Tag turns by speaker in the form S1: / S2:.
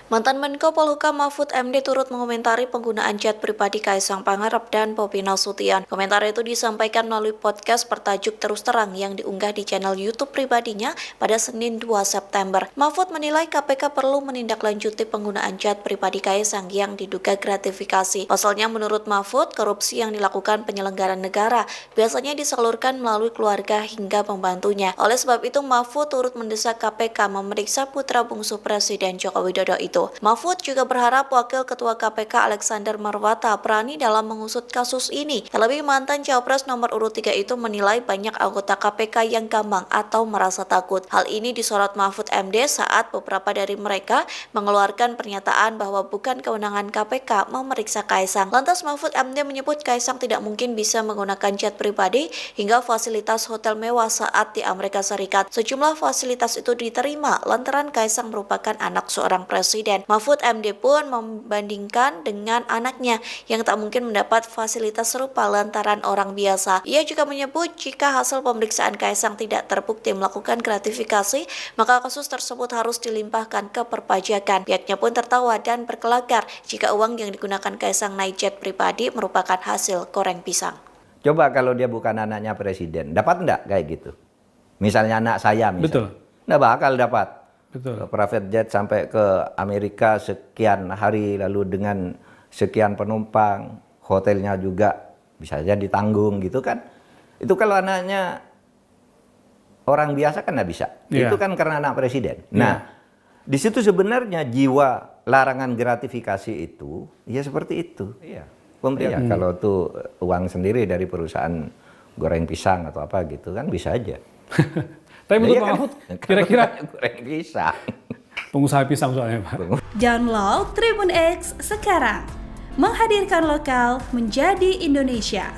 S1: Mantan Menko Polhukam Mahfud MD turut mengomentari penggunaan jet pribadi Kaisang Pangarep dan Bobi Nasution. Komentar itu disampaikan melalui podcast bertajuk Terus Terang yang diunggah di channel YouTube pribadinya pada Senin 2 September. Mahfud menilai KPK perlu menindaklanjuti penggunaan jet pribadi Kaisang yang diduga gratifikasi. Pasalnya menurut Mahfud, korupsi yang dilakukan penyelenggara negara biasanya disalurkan melalui keluarga hingga pembantunya. Oleh sebab itu, Mahfud turut mendesak KPK memeriksa putra bungsu Presiden Joko Widodo itu. Mahfud juga berharap Wakil Ketua KPK Alexander Marwata berani dalam mengusut kasus ini. Terlebih mantan Cawapres nomor urut 3 itu menilai banyak anggota KPK yang gampang atau merasa takut. Hal ini disorot Mahfud MD saat beberapa dari mereka mengeluarkan pernyataan bahwa bukan kewenangan KPK memeriksa Kaisang. Lantas Mahfud MD menyebut Kaisang tidak mungkin bisa menggunakan jet pribadi hingga fasilitas hotel mewah saat di Amerika Serikat. Sejumlah fasilitas itu diterima lantaran Kaisang merupakan anak seorang presiden. Mahfud MD pun membandingkan dengan anaknya yang tak mungkin mendapat fasilitas serupa lantaran orang biasa. Ia juga menyebut jika hasil pemeriksaan Kaisang tidak terbukti melakukan gratifikasi, maka kasus tersebut harus dilimpahkan ke perpajakan. Pihaknya pun tertawa dan berkelakar jika uang yang digunakan Kaisang naik jet pribadi merupakan hasil goreng pisang.
S2: Coba kalau dia bukan anaknya presiden, dapat enggak kayak gitu? Misalnya anak saya misalnya.
S3: Betul.
S2: Enggak bakal dapat.
S3: Betul.
S2: Private jet sampai ke Amerika sekian hari lalu dengan sekian penumpang, hotelnya juga bisa saja ditanggung gitu kan. Itu kalau anaknya orang biasa kan nggak bisa.
S3: Yeah.
S2: Itu kan karena anak presiden. Nah, di situ sebenarnya jiwa larangan gratifikasi itu ya seperti itu. Iya. Ya, kalau tuh uang sendiri dari perusahaan goreng pisang atau apa gitu kan bisa aja.
S3: Tapi menurut Pak Mahfud, kira-kira
S2: goreng pisang.
S3: Pengusaha pisang soalnya Pak.
S4: Download Tribun X sekarang, menghadirkan lokal menjadi Indonesia.